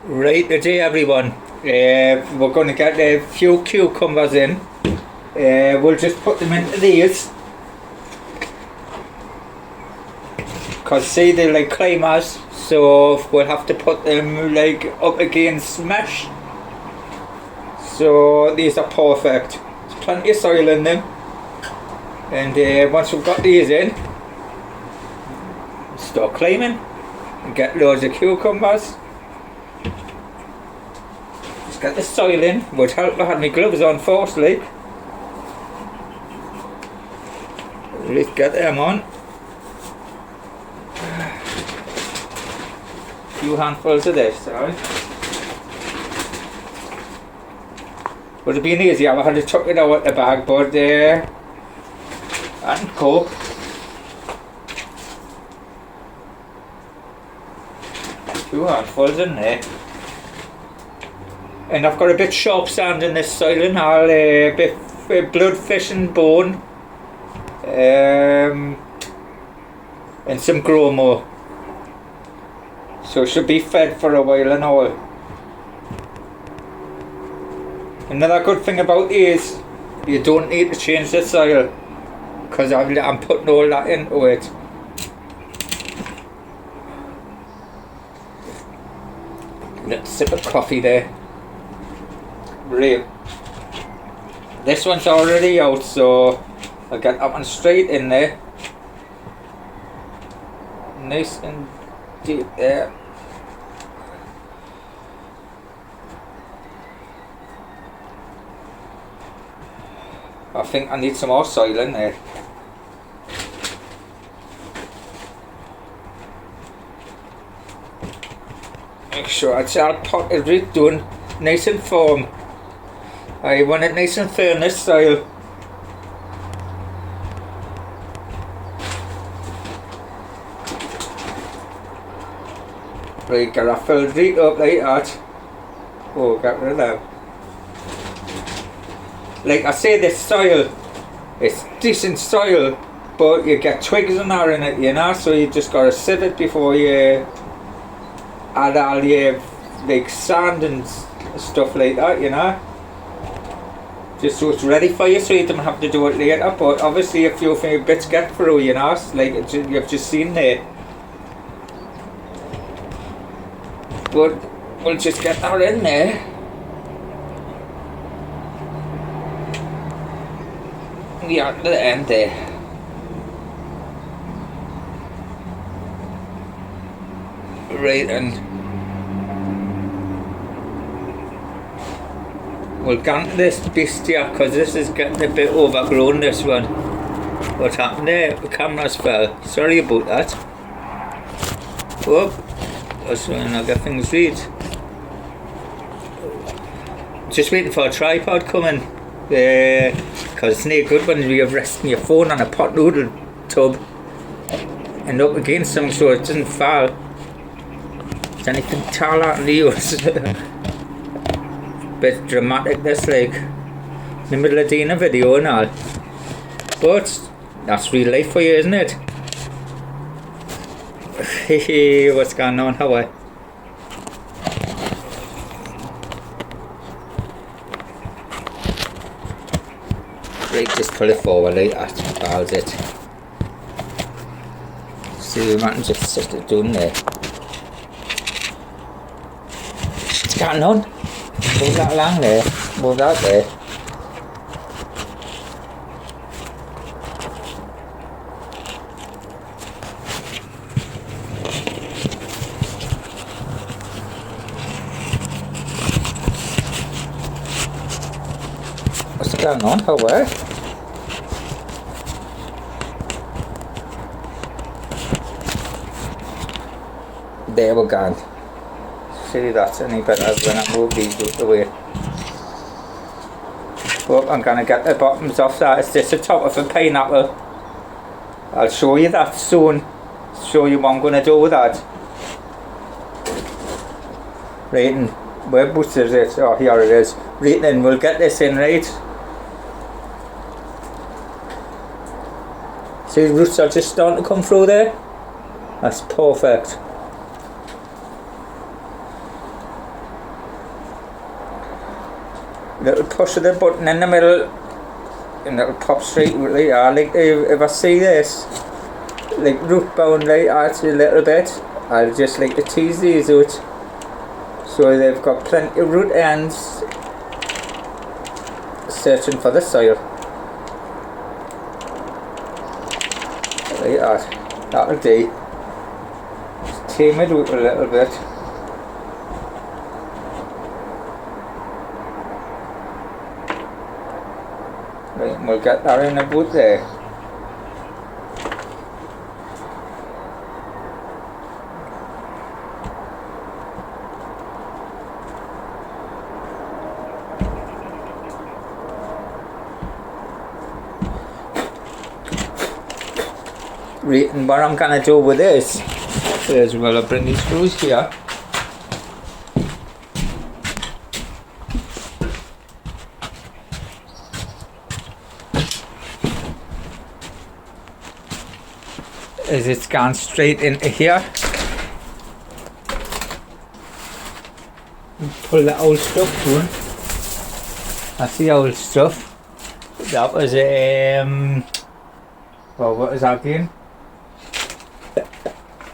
Right today, everyone. We're going to get a few cucumbers in. We'll just put them into these. Because see, they're like climbers, so we'll have to put them like up against mesh. So these are perfect. There's plenty of soil in them. And once we've got these in, start climbing and get loads of cucumbers. Just get the soil in. Would help if I had my gloves on first, like. Let's get them on. Few handfuls of this, alright. Would have been easier if I had to chuck it out of the bag, but I can cope. Few handfuls in there. And I've got a bit sharp sand in this soil and I'll a bit bloodfish and bone. And some gromo. So it should be fed for a while and all. Another good thing about these, you don't need to change the soil, because I'm putting all that into it. Little sip of coffee there. Right. This one's already out, so I'll get that one straight in there. Nice and deep there. I think I need some more soil in there. Make sure I'll pot it doing nice and firm. I want it nice and firm, this soil. Right, get that filled right up like that. Oh, get rid of that. Like I say, this soil, it's decent soil, but you get twigs and that in it, you know, so you just gotta sieve it before you add all your like sand and stuff like that, you know. Just so it's ready for you, so you don't have to do it later. But obviously, if your bits get through, you know, like you've just seen there. But we'll just get that in there. We are at the end there. Right, and we'll go to this beast here, because this is getting a bit overgrown, this one. What happened there? The cameras fell. Sorry about that. Oh, that's when I get things read. Just waiting for a tripod coming. Because it's no good when you're resting your phone on a pot noodle tub and up against them so it doesn't fall. It's anything tall out in the use. Bit dramatic this, like in the middle of doing a video and all. But that's real life for you, isn't it? Hey, what's going on? How are you? Right, just pull it forward like that, that's it. See, the man just sit it down there. What's going on? Move that along there, move that there. What's going on? How are you? There we're gone. See, that's any better when I move these out the way. But I'm going to get the bottoms off that. It's just the top of a pineapple. I'll show you that soon. Show you what I'm going to do with that. Right, and where boots is it? Oh, here it is. Right then, we'll get this in, right? See, the roots are just starting to come through there. That's perfect. little push of the button in the middle and it'll pop straight out like that. Like if I see this like root bound like that a little bit, I'll just like to tease these out so they've got plenty of root ends searching for the soil. Like that. That'll do. Just tame it out a little bit. Right, and we'll get that in about there. Right, and what I'm gonna do with this is, well, I'll bring these screws here. Is it's gone straight into here. Pull the old stuff down. That's the old stuff. That was well, what was that again?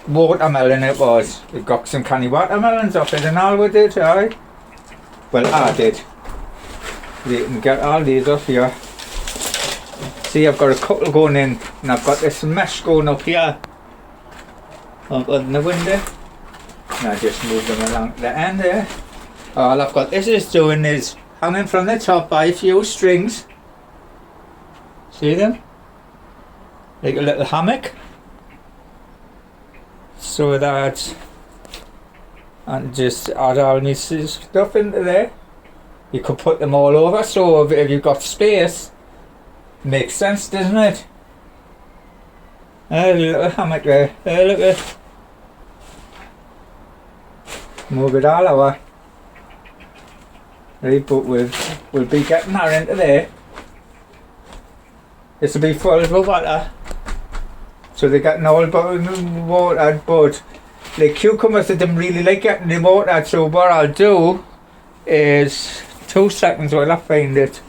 Watermelon it was. We got some canny watermelons off it and all we did, aye? Well, I did. You can get all these off here. See, I've got a couple going in and I've got this mesh going up here. Up on the window. And I just move them along the end there. All I've got this is doing is hanging from the top by a few strings. See them? Like a little hammock. So that, and just add all this stuff into there. You could put them all over, so if you've got space, makes sense, doesn't it? A little hammock there. Look at it. Move it all over. Right, but we'll be getting her into there. This will be full of water. So they're getting all water, but the cucumbers that don't really like getting the water, so what I'll do is 2 seconds while I find it.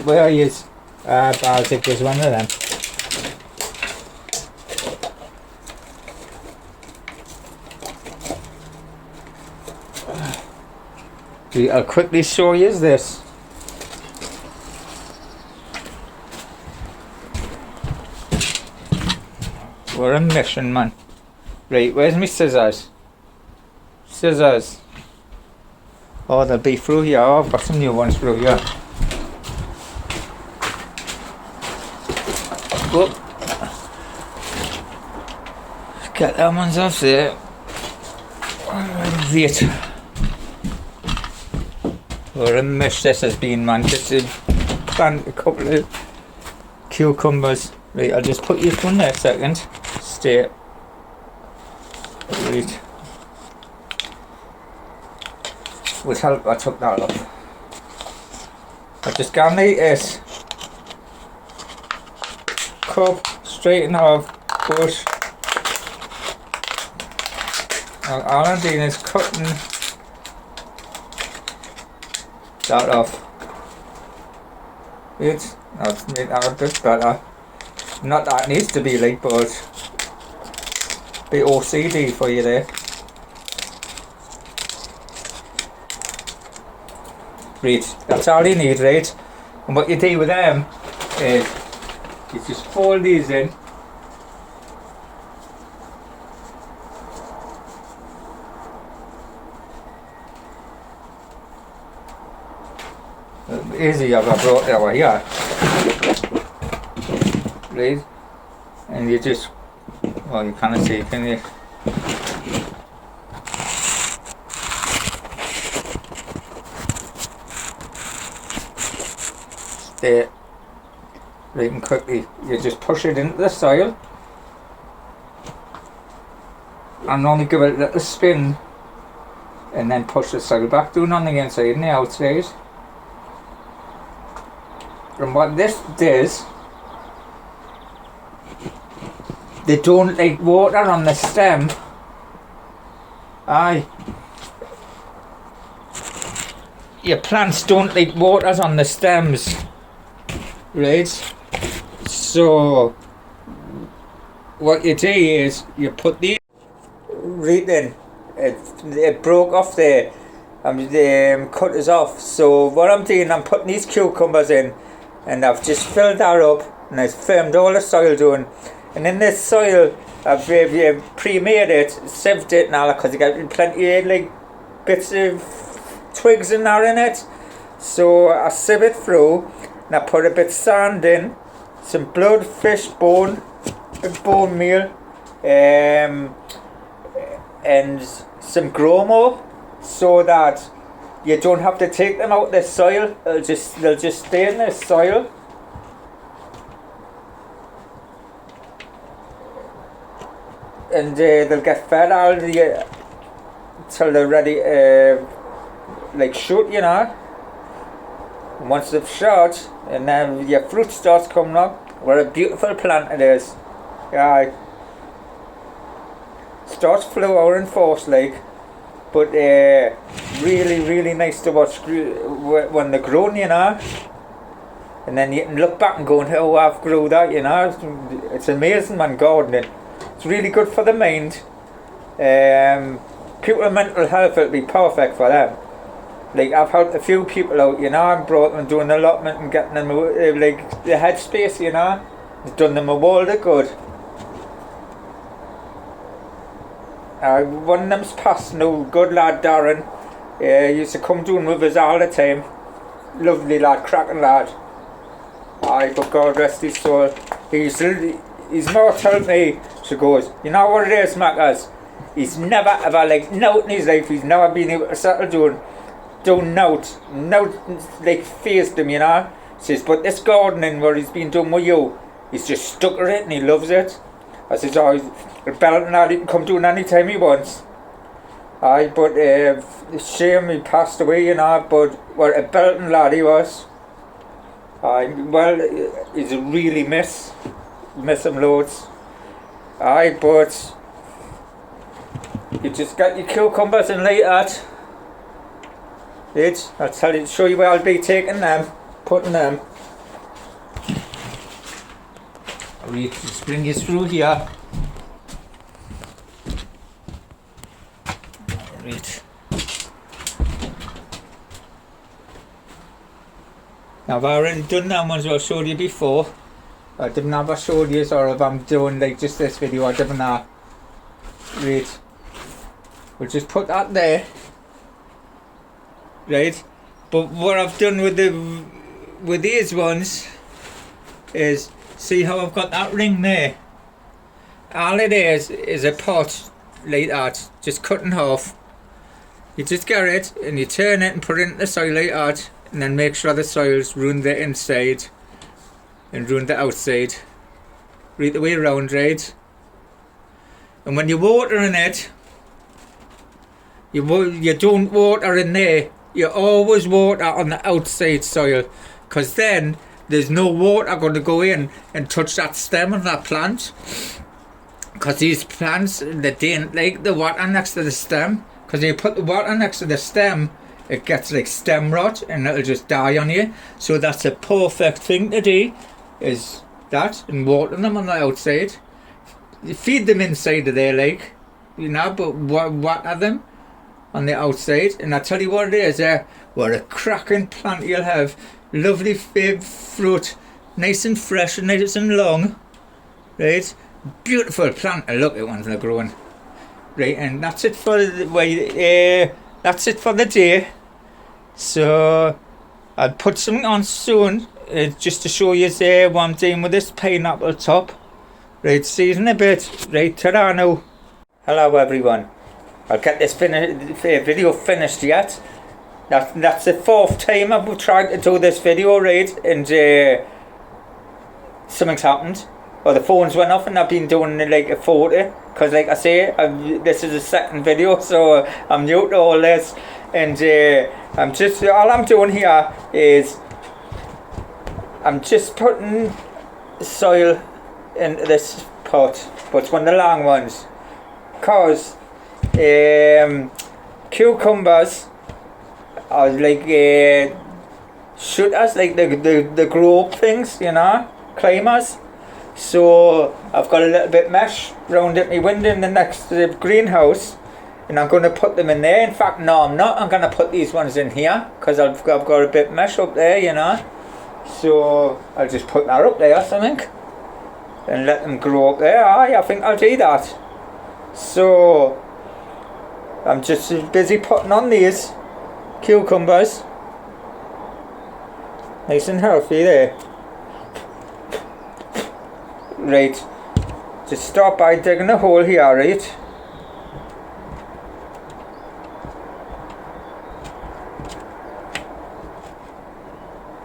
Where is Baltic is one of them. I'll quickly show you this. We're a mission, man. Right, where's my scissors? Scissors. Oh, they'll be through here. Oh, I've got some new ones through here. Whoop. Get them ones off there. Wait. We're a mish this has been, man. Just plant a couple of cucumbers. Right, I'll just put you through there a second. Stay. Right. With help, I took that off. I just got me this cup, straighten off, bush. All I'm doing is cutting that off. It's that's made out a bit better. Not that it needs to be like, but be OCD for you there. Right, that's all you need, right? And what you do with them is you just fold these in. Easy, I've brought it over here. Right? And you just, well, you can't see, can you? Stay right and quickly, you just push it into the soil and only give it a little spin and then push the soil back down on the inside and the outside. And what this does, they don't like water on the stem. Aye. your plants don't like waters on the stems, right? So what you do is you put the right in. It broke off there. The cutters off. So what I'm doing, I'm putting these cucumbers in, and I've just filled that up, and I've firmed all the soil down. And in this soil, I've pre-made it, sieved it now, because I got plenty of like bits of twigs and that in it. So I sieve it through, and I put a bit of sand in, some blood, fish bone meal, and some Gromo, so that you don't have to take them out of the soil. They'll just stay in the soil. And they'll get fed all the till they're ready, like shoot, you know. And once they've shot, and then your fruit starts coming up. What a beautiful plant it is. Yeah, starts flowering fast, like, but really nice to watch when they're grown, you know. And then you can look back and go, oh, I've grew that, you know. It's amazing, man, gardening. It's really good for the mind. People with mental health, it'll be perfect for them. Like, I've helped a few people out, you know, and brought them doing allotment and getting them like the headspace, you know. It's done them a world of good. One of them's passed now, good lad Darren. He used to come down with us all the time. Lovely lad, cracking lad. Aye, but God rest his soul. He's not telling me, she goes, you know what it is, Maccas? He's never ever, like, now in his life, he's never been able to settle down like, phased him, you know. Says, but this gardening, what he's been doing with you, he's just stuck at it and he loves it. I says, oh, he's belting lad, he can come down any time he wants. Aye, but shame he passed away, you know, but what a belting lad he was. Aye, well, he's a really miss him loads. Aye, but you just got your cucumbers and like that. Right, I'll show you where I'll be taking them, putting them. I'll just bring you through here. Right. Now I've already done that ones I showed you before. I didn't have I showed you, or if I'm doing like just this video, I didn't have. Right. We'll just put that there. Right. But what I've done with these ones is, see how I've got that ring there? All it is a pot like that, just cut in half. You just get it and you turn it and put it in the soil like that, and then make sure the soil's ruined the inside and ruined the outside. Right the way around, right? And when you're watering it, you don't water in there. You always water on the outside soil, because then there's no water going to go in and touch that stem of that plant. Because these plants, they don't like the water next to the stem. Because if you put the water next to the stem, it gets like stem rot and it'll just die on you. So that's a perfect thing to do, is that, and water them on the outside. You feed them inside of there, like, you know, but water them on the outside. And I tell you what it is, what a cracking plant you'll have. Lovely fruit, nice and fresh and nice and long, right? Beautiful plant to look at when they're growing, right? And that's it for the way. That's it for the day. So I'll put something on soon, just to show you what I'm doing with this pineapple top. Right, see you in a bit. Right, ta-da now. Hello everyone. I'll get this video finished yet. That's the fourth time I've tried to do this video, right? And something's happened. Well, the phones went off and I've been doing like a 40. Because like I say, this is the second video, so I'm new to all this. And all I'm doing here is I'm just putting soil into this pot. But it's one of the long ones. Because cucumbers, I was like shooters, like the grow up things, you know, climbers. So I've got a little bit mesh round at my window in the next greenhouse, and I'm going to put them in there. In fact, no, I'm not. I'm going to put these ones in here because I've got a bit mesh up there, you know. So I'll just put that up there or something and let them grow up there. I think I'll do that. So I'm just busy putting on these cucumbers, nice and healthy there. Right, just start by digging a hole here, right?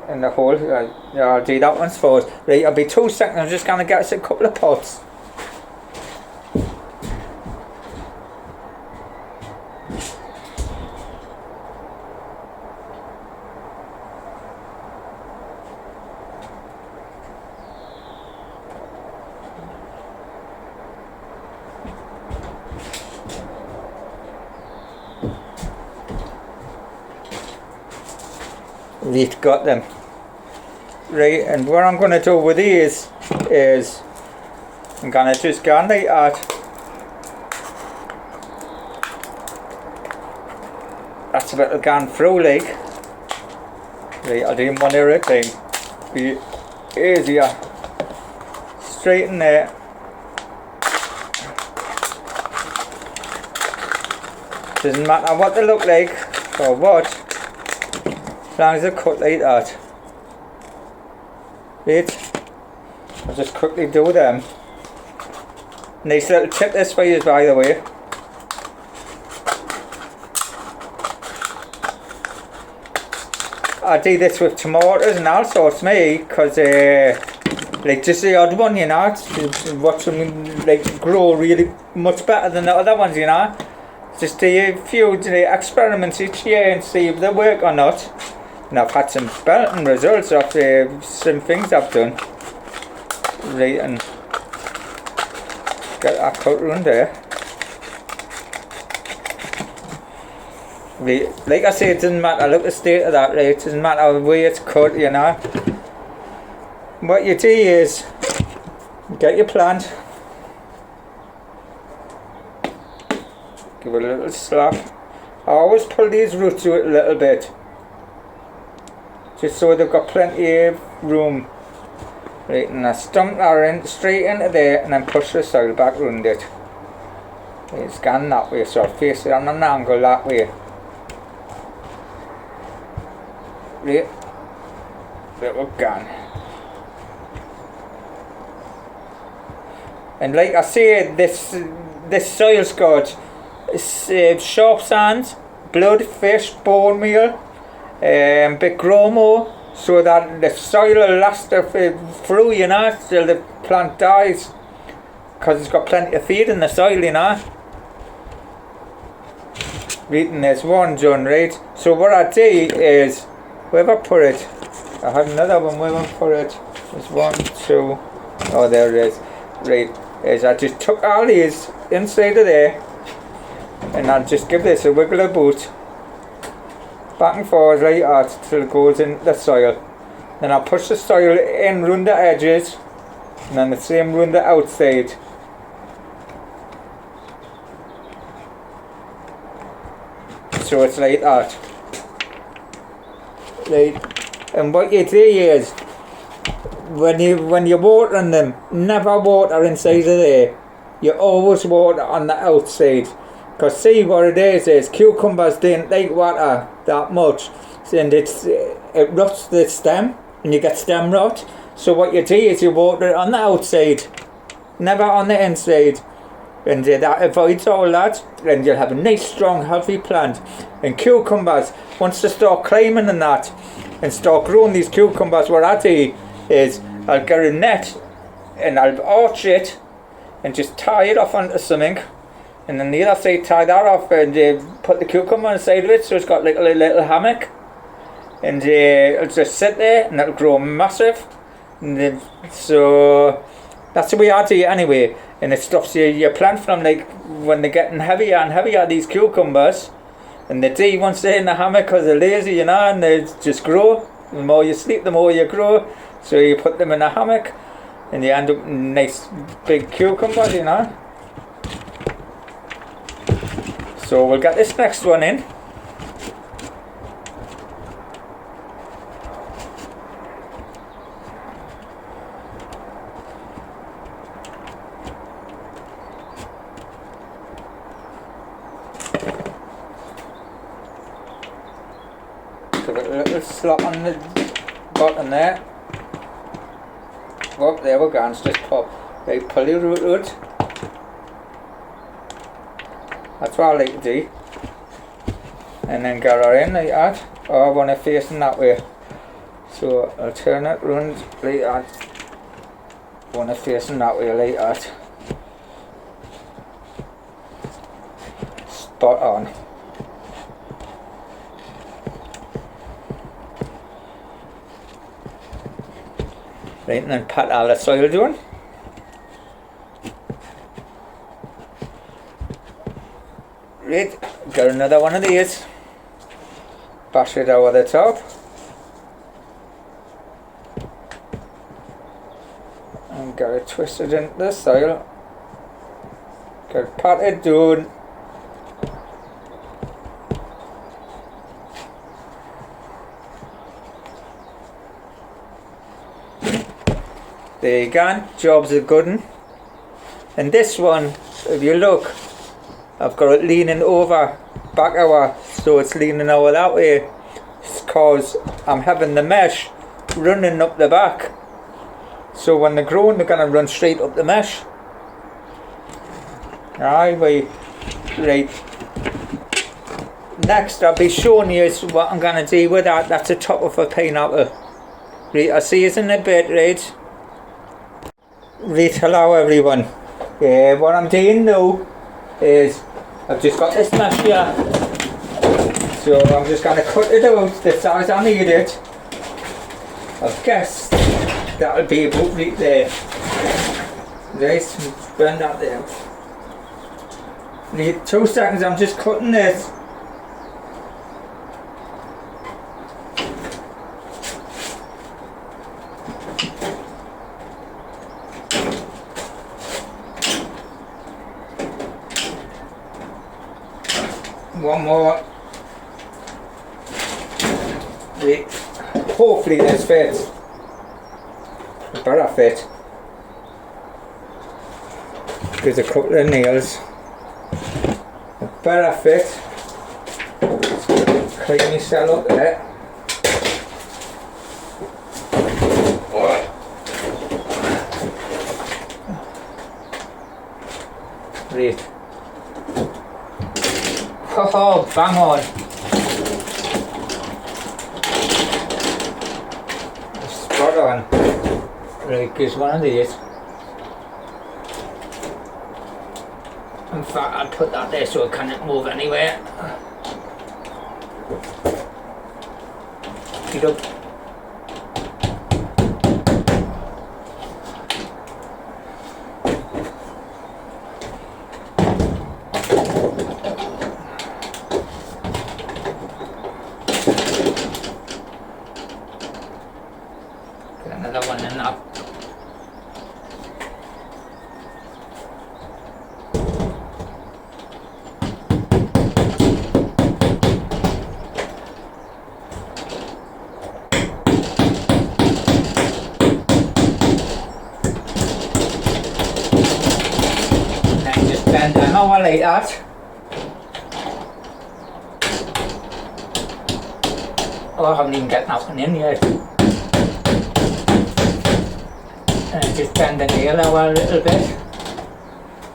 In the hole, yeah, I'll do that one first. Right, I'll be 2 seconds, I'm just going to get us a couple of pots. We've got them. Right, and what I'm going to do with these is I'm going to just go like that. That's a bit gone through like. Right, I'll do them one at a time. Be easier. Straight in there. Doesn't matter what they look like or what, as long as they're cut like that. Right, I'll just quickly do them. Nice little tip this for you, by the way. I do this with tomatoes and all sorts, me, because like just the odd one, you know, watch them like grow really much better than the other ones, you know. Just do a few experiments each year and see if they work or not. And I've had some belting results of some things I've done. Right, and get that cut around there. Right, like I say, it doesn't matter, look at the state of that, right? It doesn't matter the way it's cut, you know. What you do is, get your plant, give it a little slap. I always pull these roots to it a little bit, just so they've got plenty of room. Right, and I stump that in, straight into there, and then push the soil back around it. It's gone that way, so I'll face it on an angle that way. Right, little gone. And like I say, this soil's got sharp sand, blood, fish, bone meal, bit gromo, so that the soil will last through, you know, till the plant dies, because it's got plenty of feed in the soil, you know. Right, and there's one done, right? So what I do is, where have I put it? I had another one, where have I put it? There's 1, 2, oh there it is. Right, is I just took all these inside of there, and I'll just give this a wiggle about, back and forth like that till it goes in the soil. Then I'll push the soil in round the edges, and then the same round the outside. So it's like that. Right, and what you do is, when you're watering them, never water inside of there. You always water on the outside. Because see what it is cucumbers don't like water that much, and it rots the stem, and you get stem rot. So what you do is you water it on the outside, never on the inside, and that avoids all that, and you'll have a nice strong healthy plant. And cucumbers, once they start climbing and that, and start growing these cucumbers, what I do is I'll get a net and I'll arch it and just tie it off onto something, and then the other side tie that off, and put the cucumber on the side of it, so it's got like a little hammock, and it'll just sit there and it'll grow massive. And so that's the way I do it anyway, and it stops your plant from, like, when they're getting heavier and heavier, these cucumbers, And the D, once they're in the hammock because they're lazy, you know, and they just grow. The more you sleep, the more you grow. So you put them in a hammock and you end up with nice big cucumbers, you know. So we'll get this next one in. Give it a little slot on the bottom there. Oh, there we go, and just pop. Right, pull your root out. That's what I like to do. And then get her in like that. Oh, I want it facing that way. So I'll turn it round like that. I want it facing that way like that. Spot on. Right, and then pat all the soil down. Right, got another one of these. Bash it over the top. And get it twisted into the soil. Get it patted down. There you go, job's a good one. And this one, if you look, I've got it leaning over back over, so it's leaning over that way. It's because I'm having the mesh running up the back. So when they're growing, they're going to run straight up the mesh. Right. Next, I'll be showing you what I'm going to do with that. That's the top of a pineapple. Right, I'll see you in a bit, right? Right, hello everyone. What I'm doing now is I've just got this mesh here, so I'm just going to cut it out the size I need it. I guess that'll be about right there. Right, burn that there. Right, 2 seconds, I'm just cutting this. One more. Right. Hopefully this fits. It better fit. There's a couple of nails. It better fit. Clean myself up there. Right. Oh, bang on. Spot on. Right, here's one of these. In fact, I'll put that there so it can't move anywhere. Get up. Another one in up. And just bend them over like that. Oh, I haven't even got that one in yet. And just bend the nail over a little bit,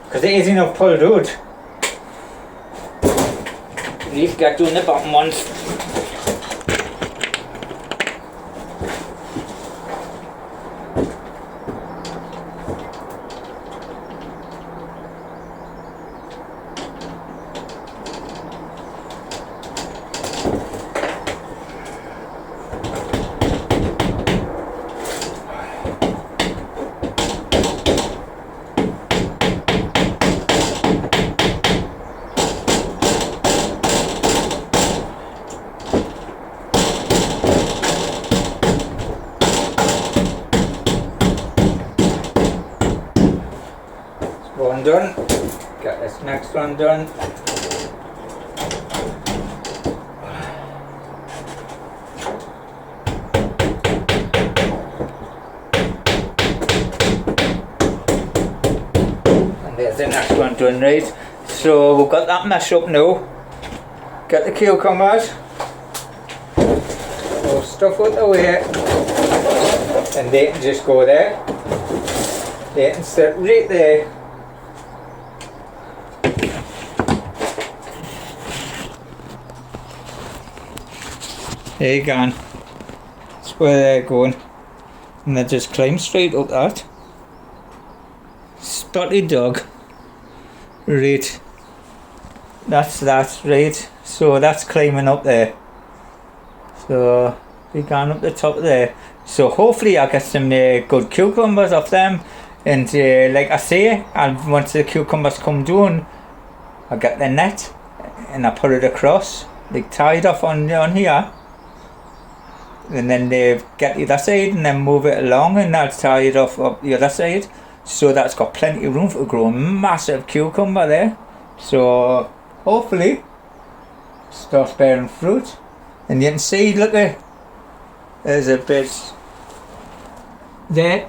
because there is enough pulled out. We've got doing the bottom ones. done. Get this next one done. And there's the next one done, right? So we've got that mesh up now. Get the cucumbers. So stuff out the way. And they can just go there. They can sit right there. There you go. That's where they're going. And they just climb straight up that. Spotted dog. Right. That's that, right. So that's climbing up there. So we gone up the top there. So hopefully I get some good cucumbers off them. And like I say, and once the cucumbers come down, I get the net and I put it across, like tied off on here. And then they get the other side and then move it along and I'll tie it off up the other side. So that's got plenty of room for to grow a massive cucumber there. So hopefully starts bearing fruit. And you can see, look at, there's a bit there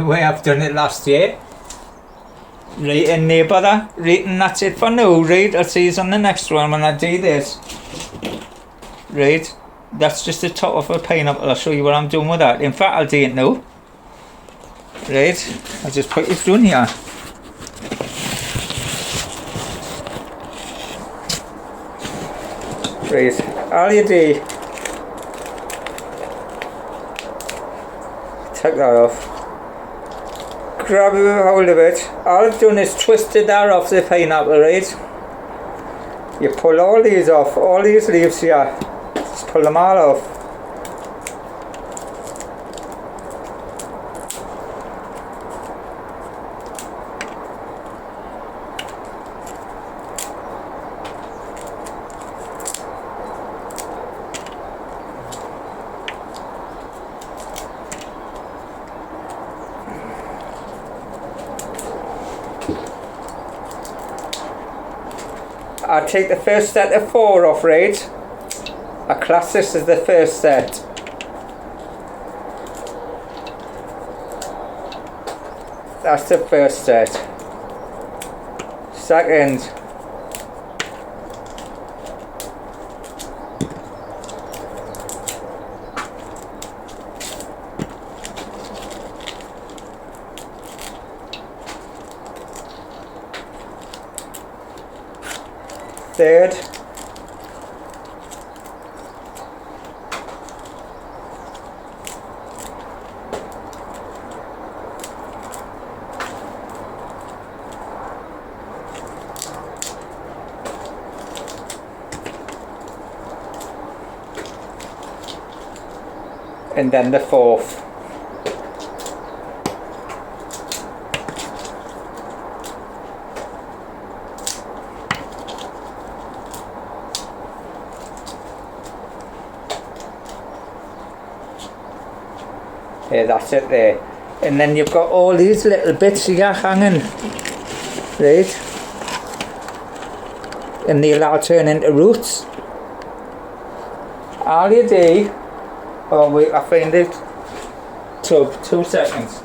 where I've done it last year. Right in there, brother. Right, and that's it for now, right? I'll see you on the next one when I do this. Right. That's just the top of a pineapple. I'll show you what I'm doing with that. In fact, I'll do it now. Right, I'll just put it down here. Right, all you do, take that off. Grab a hold of it. All I've done is twisted that off the pineapple, right? You pull all these off, all these leaves here. Just pull them all off. I take the first set of 4 off, right? I class this as the first set. That's the first set. Second. Third. And then the fourth. Yeah, that's it there. And then you've got all these little bits here hanging, right? And they'll all turn into roots. All you do, oh wait, I find it. Tub, 2 seconds.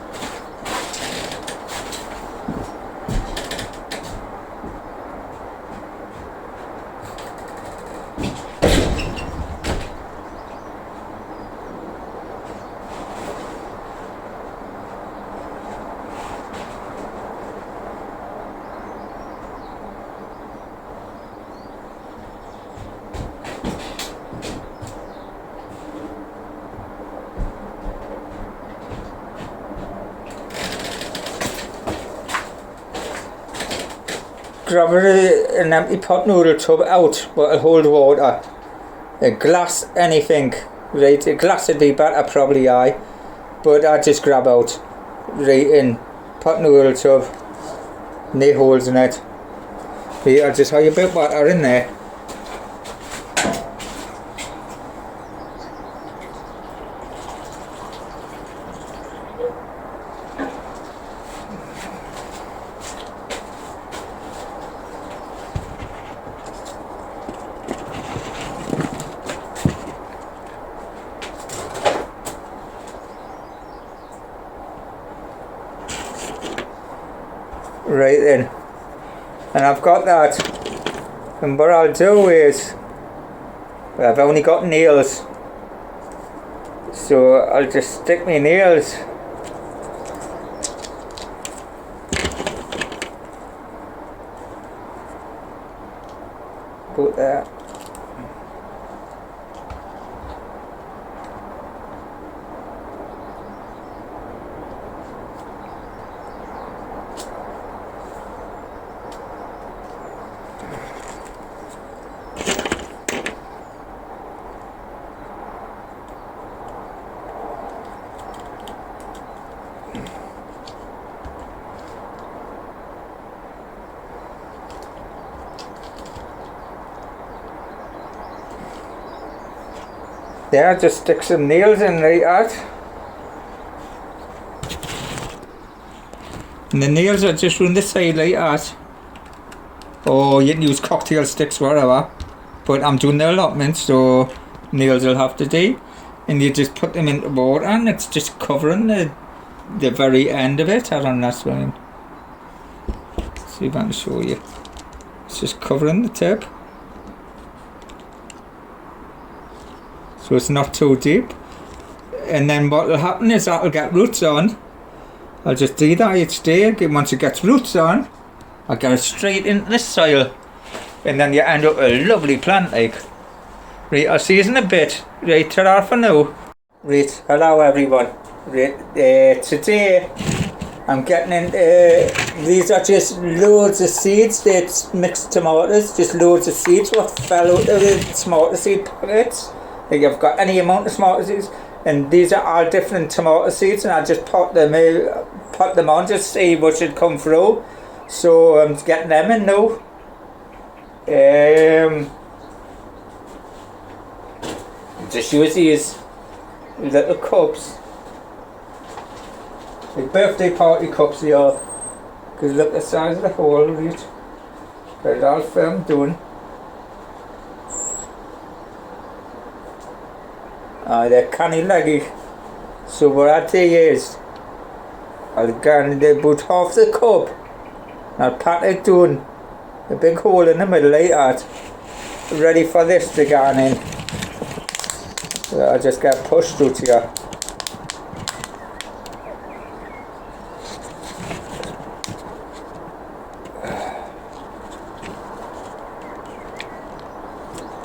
Grab an empty pot noodle tub out, but it'll hold water. A glass, anything, right? A glass would be better, probably, aye. But I just grab out, right in, pot noodle tub, no holes in it. Right, I'll just have a bit of water in there. Right then. And I've got that. And what I'll do is, I've only got nails, so I'll just stick my nails about there. Yeah, just stick some nails in like that. And the nails are just on the side like that. Or you can use cocktail sticks, whatever. But I'm doing the allotment, so nails will have to do. And you just put them into water and it's just covering the very end of it. I don't know, that's what I mean. See if I can show you. It's just covering the tip. So it's not too deep. And then what will happen is that'll get roots on. I'll just do that each day. Once it gets roots on, I'll get it straight into the soil. And then you end up with a lovely plant like. Right, I'll see you in a bit. Right, ta-ra for now. Right, hello everyone. Right, today I'm getting into, these are just loads of seeds. It's mixed tomatoes, just loads of seeds what fell out of the tomato seed packets. Like I've got any amount of tomato seeds, and these are all different tomato seeds, and I just put them on, just see what should come through. So I'm getting them in now. Just use these little cups, like birthday party cups here, because look the size of the hole of it. Got it all firm done. They're canny leggy. So what I do is, I'll get about half the cup, and I'll pat it down, a big hole in the middle like that, ready for this to go in. So I'll just get pushed through here.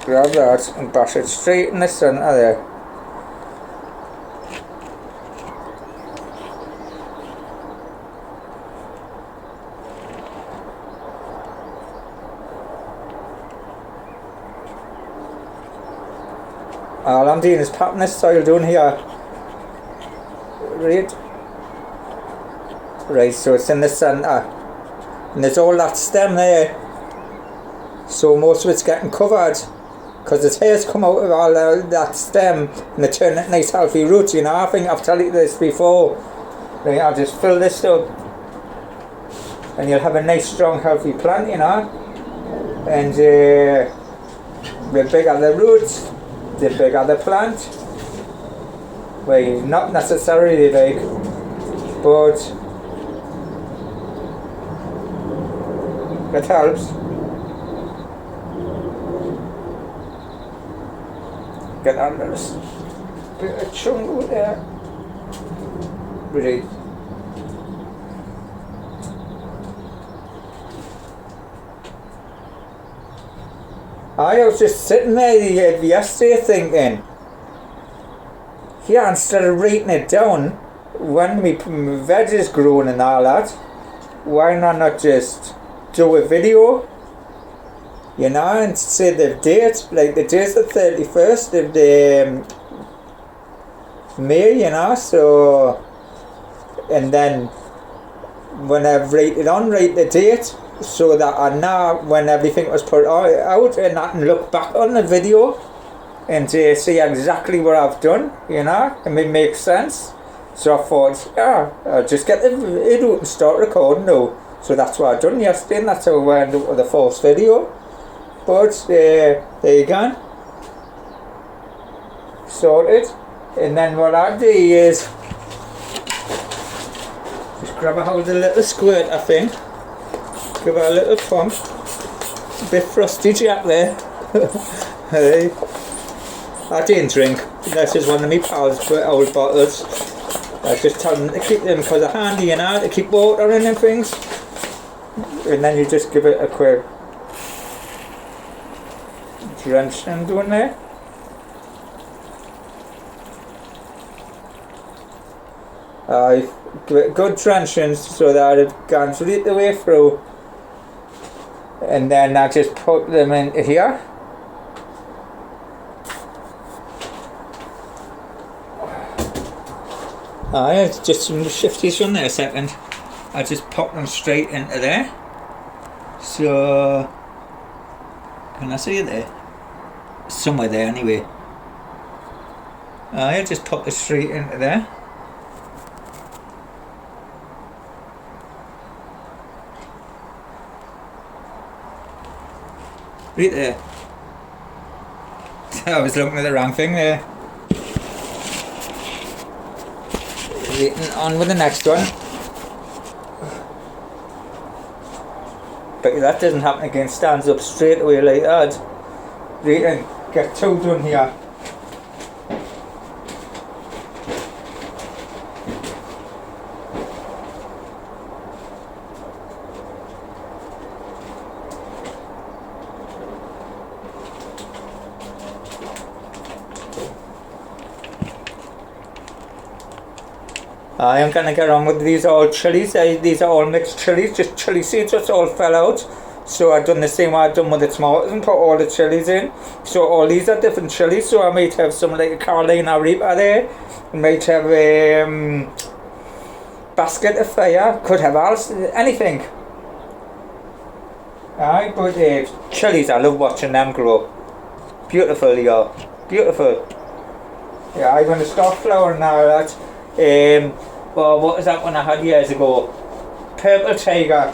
Grab that and bash it straight in the centre there. All I'm doing is patting this soil down here. Right, so it's in the centre. And there's all that stem there. So most of it's getting covered. Because the hairs come out of all that stem and they turn it nice healthy roots, you know. I think I've told you this before. Right, I'll just fill this up. And you'll have a nice strong healthy plant, you know. And the bigger the roots, the bigger the plant. Well, not necessarily big, but it helps. Get under this bit of chunk over there. Right. I was just sitting there yesterday thinking, yeah, instead of writing it down, when my veg is growing and all that, why not just do a video, you know, and say the date, like the date's the 31st of the May, you know, so, and then when I write it on, write the date, so that I know when everything was put out, and I can look back on the video and see exactly what I've done, you know, and it makes sense. So I thought, yeah, I'll just get the video and start recording now. So that's what I done yesterday, and that's how I ended up with the first video. But there you go, sorted. And then what I do is just grab a hold of the little squirt, I think. Give it a little pump. A bit frosty jack there. Hey. I didn't drink. This is one of my pals' old bottles. I just tell them to keep them because they're handy, you know, to keep water in and things. And then you just give it a quick drench and doing there. I give it good drenching so that it goes right the way through. And then I just put them in here. I just shift these on there a second. I just pop them straight into there. So, can I see it there? Somewhere there anyway. I just pop it straight into there. Right there. I was looking at the wrong thing there. On with the next one. But that doesn't happen again, stands up straight away like that. Right, and get two done here. I am gonna get on with these all chilies. These are all mixed chilies, just chili seeds which all fell out. So I've done the same way I've done with the tomatoes and put all the chilies in. So all these are different chilies. So I might have some like a Carolina Reaper there. I might have basket of fire. Could have else anything. Aye, but chilies, I love watching them grow. Beautiful, yeah, beautiful. Yeah, I'm gonna start flowering now. That. Well, what was that one I had years ago? Purple Tiger.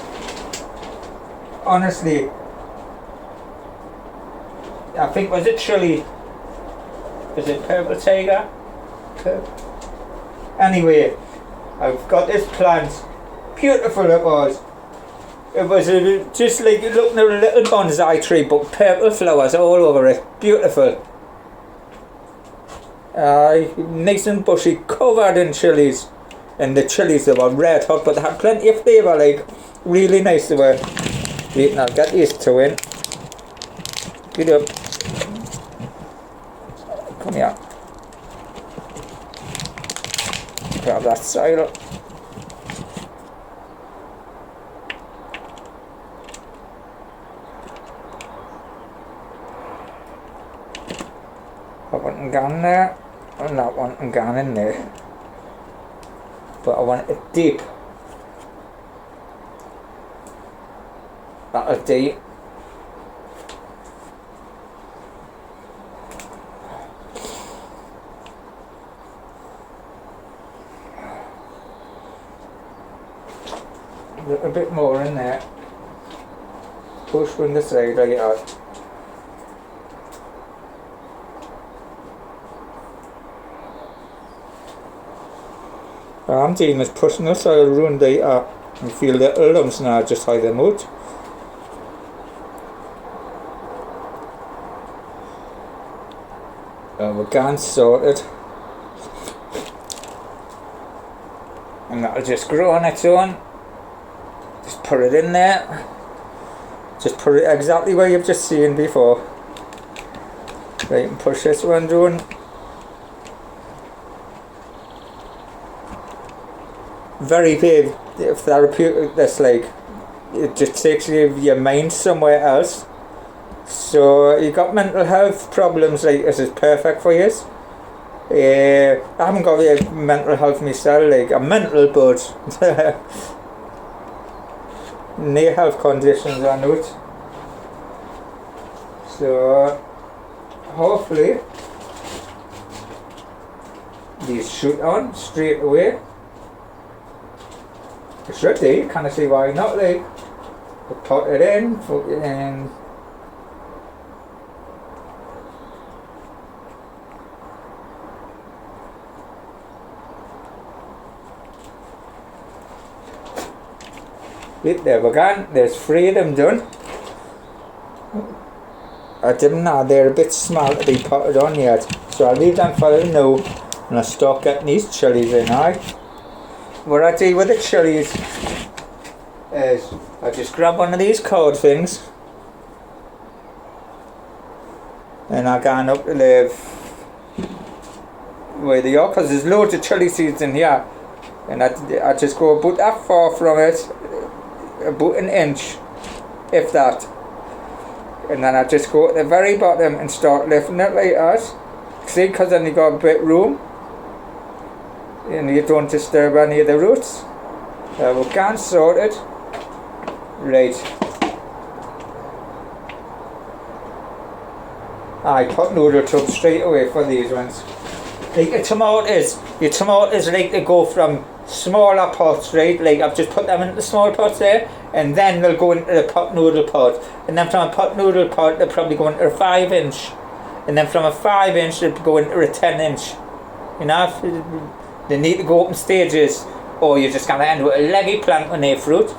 Honestly, I think, was it chili? Was it Purple Tiger? Anyway, I've got this plant. Beautiful it was. It was just like looking at a little bonsai tree, but purple flowers all over it. Beautiful. Nice and bushy, covered in chilies. And the chilies, they were red hot, but they had plenty of flavour, like, really nice they were. Wait, and I'll get these two in. Get up. Come here. Grab that soil. That one gone there, and that one gone in there. But I want it deep. That'll deep. A little bit more in there. Push from the side like that. I'm doing is pushing the soil around there and feel the lumps now, just hide them out. We're gone sorted. And that'll just grow on its own. Just put it in there. Just put it exactly where you've just seen before. Right, and push this one down. Very therapeutic, this, like, it just takes your mind somewhere else. So you got mental health problems, like, this is perfect for you. I haven't got mental health myself, like, I'm mental, but no health conditions are not. So hopefully these shoot on straight away. It should do, kind of see why not, like, put it in, and Right there we go. There's 3 of them done. I didn't know they're a bit small to be potted on yet, so I'll leave them for now and I'll start getting these chilies in. What I do with the chilies is I just grab one of these cord things and I go up to the where they are, because there's loads of chili seeds in here, and I just go about that far from it, about an inch if that, and then I just go at the very bottom and start lifting it like that. See, because then you got a bit room and you don't disturb any of the roots. We're getting sorted. Right. I put noodle tub straight away for these ones. Like your tomatoes like to go from smaller pots, right? Like I've just put them into the small pots there, and then they'll go into the pot noodle pot, and then from a pot noodle pot they'll probably go into a 5-inch, and then from a 5-inch they'll go into a 10-inch. You know, they need to go up in stages, or you're just gonna end with a leggy plant with no fruit.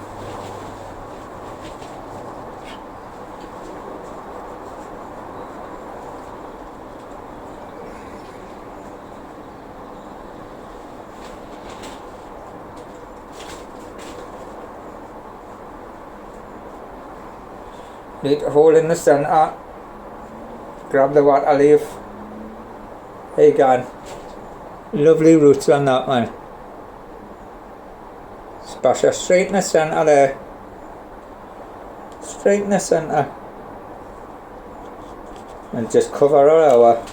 Need a hole in the centre. Grab the water leaf. There you go. Lovely roots on that one. Splash her straight in the centre there. Straight in the centre. And just cover her over.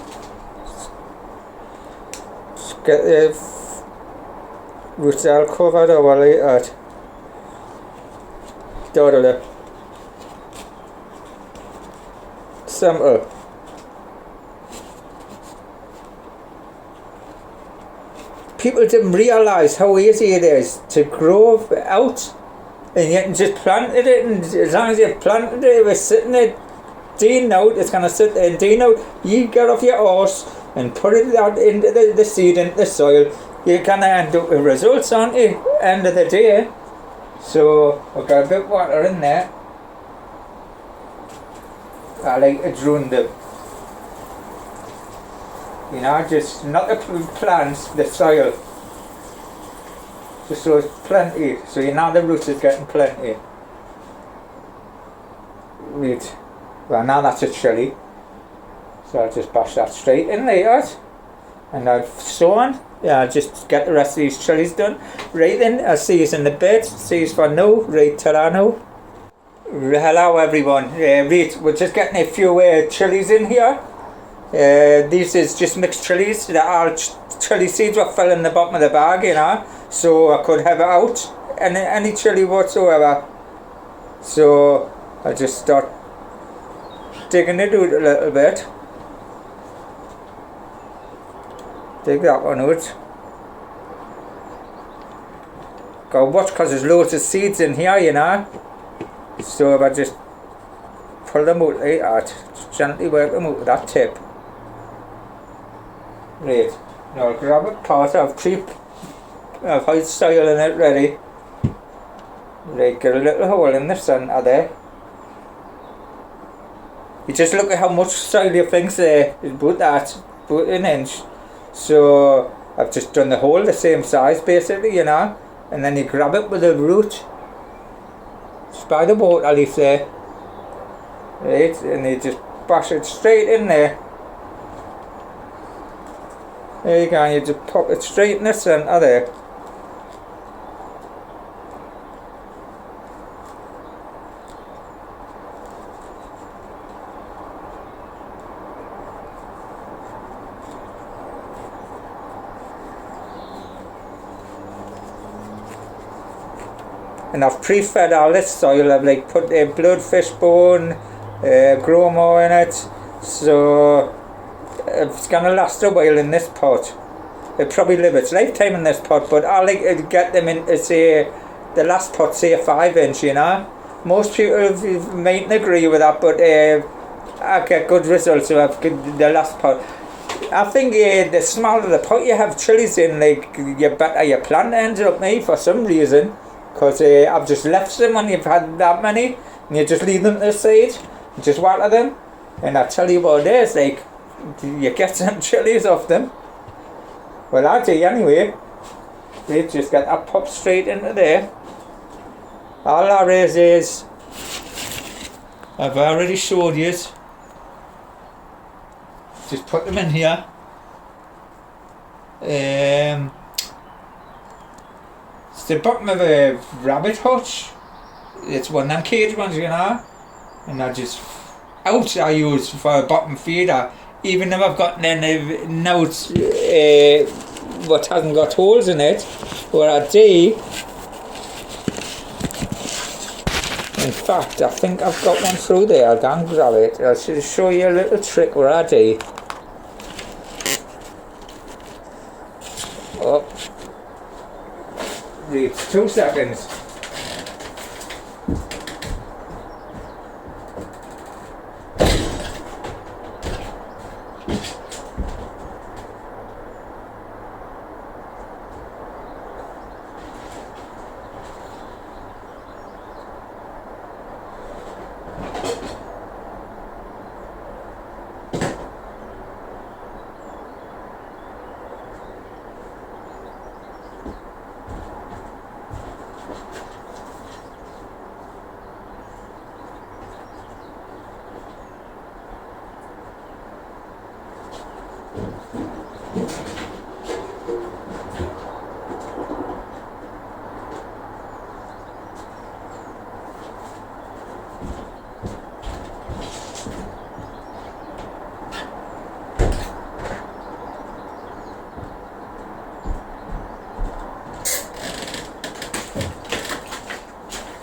Just get the roots all covered over like that. Totally. Simple. People didn't realise how easy it is to grow out, and you can just planted it, and as long as you've planted it, it was sitting there dean out, it's going to sit there and dean out. You get off your horse and put it out into the seed, into the soil, you're going to end up with results, aren't you, end of the day. So I've got a bit of water in there. I like to drown them. You know, just not the plants, the soil. Just so it's plenty. So you know the roots is getting plenty. Right. Well, now that's a chili. So I'll just bash that straight in like that. And I've sown. Yeah, I'll just get the rest of these chilies done. Right then, I'll see you in the bed. See you for now. Right, ta-ra now. Hello everyone. Right, we're just getting a few chilies in here. These is just mixed chilies. The all chili seeds were fell in the bottom of the bag, you know, so I could have it out, any chili whatsoever. So I just start digging it out a little bit. Dig that one out. Go watch, because there's loads of seeds in here, you know. So if I just pull them out like that, gently work them out with that tip. Right, now I'll grab a pot, I've had soil in it ready. Right, get a little hole in the centre there. You just look at how much soil you think's there, about that, about an inch. So I've just done the hole the same size basically, you know, and then you grab it with a root. Just by the water leaf there. Right, and you just bash it straight in there. There you go, and you just pop it straight in the centre there. And I've pre-fed all this soil. I've like put a bloodfish bone, grow more in it, so it's gonna last a while in this pot. It'll probably live its lifetime in this pot, but I like to get them into, say, the last pot, say a 5-inch, you know. Most people mightn't agree with that, but I get good results with the last pot. I think the smaller the pot you have chilies in, like, you better your plant ends up, me, for some reason. because I've just left them when you've had that many, and you just leave them to the side, just water them, and I tell you what it is, like, you get some chilies off them. Well, I do anyway. They just get that pop straight into there. All that is I've already showed you it. Just put them in here. It's the bottom of a rabbit hutch. It's one of them cage ones, you know. And I just I use for a bottom feeder. Even if I've got now it's what hasn't got holes in it, what I do, in fact I think I've got one through there. I'll go and grab it. I'll show you a little trick what I do. Oh, wait 2 seconds.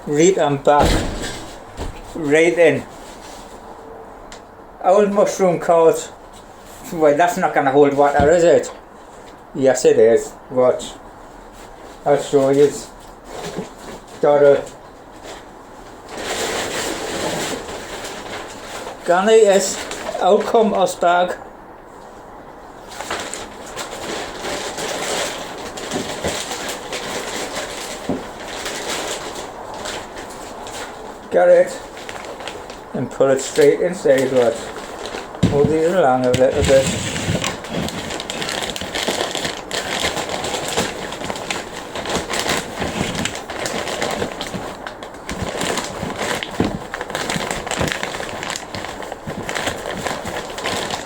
Right, I'm back. Right in. Old mushroom cart. Well, that's not going to hold water, is it? Yes, it is. Watch. I'll show you. Got a gonna yes. Out come us bag. Get it and pull it straight inside. Watch. Move these along a little bit.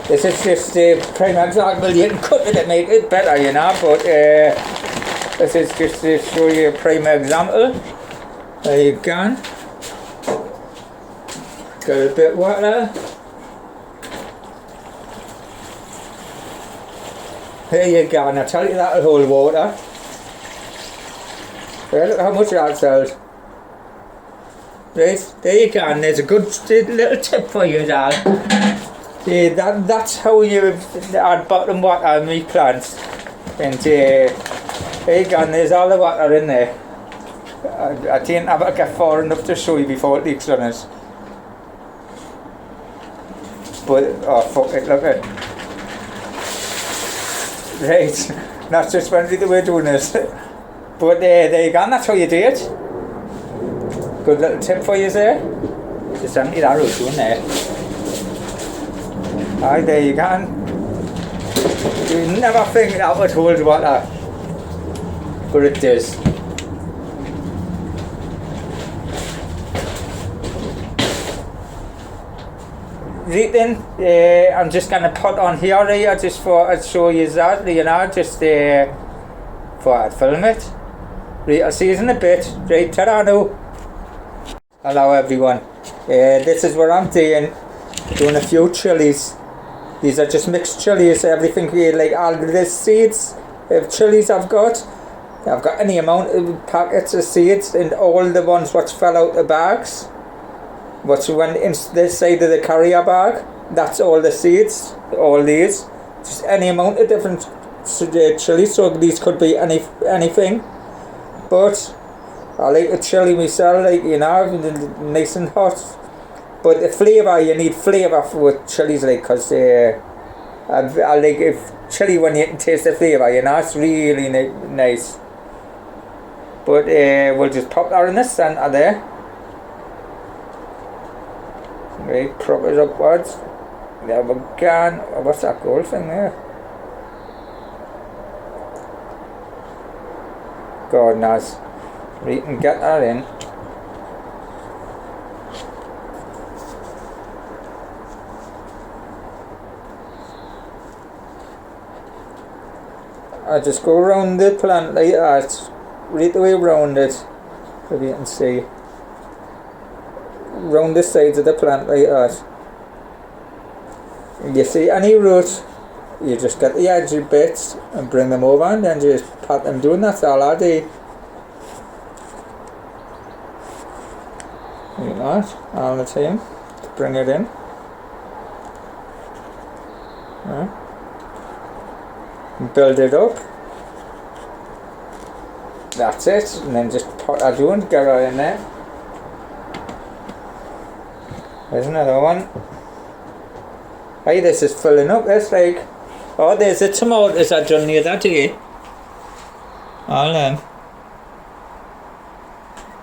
This is just a prime example. You can cut it and make it better, you know, but this is just to show you a prime example. There you go. Got a bit of water. There you go, and I tell you that'll hold water. There, look how much that sells. Right, there you go, and there's a good little tip for you, Dad. That's how you add bottom water on my plants. And there you go, and there's all the water in there. I didn't have to get far enough to show you before it leaks on us. But, oh fuck it, look at it. Right, that's just when we're doing this. But there you go, and that's how you do it. Good little tip for you there. Just empty that out in there. Aye, there you go. You never think that would hold water. But it does. Right then, I'm just going to put on here just for to show you that, you know, just for I'd film it. Right, I'll see you in a bit. Right, ta-da now. Hello everyone. This is what I'm doing a few chilies. These are just mixed chilies, everything like all the seeds of chilies I've got. I've got any amount of packets of seeds and all the ones what fell out the bags. What went in this side of the carrier bag, that's all the seeds, all these. Just any amount of different chilies, so these could be anything. But I like the chili myself, like, you know, nice and hot. But the flavour, you need flavour with chilies, like, because I like if chili when you can taste the flavour, you know, it's really nice. But we'll just pop that in the centre there. Right, prop it upwards. There we go. What's that gold thing there? God knows. We can get that in. I just go around the plant like that, right the way around it, if you can see. Round the sides of the plant like that. You see any root, you just get the edgy bits and bring them over and then just pat them down. That's all I do. Like that, all the time, to bring it in. Build it up. That's it, and then just put that down, get it in there. There's another one. Hey, this is filling up. It's like, oh, there's the tomatoes I done near that day. All them.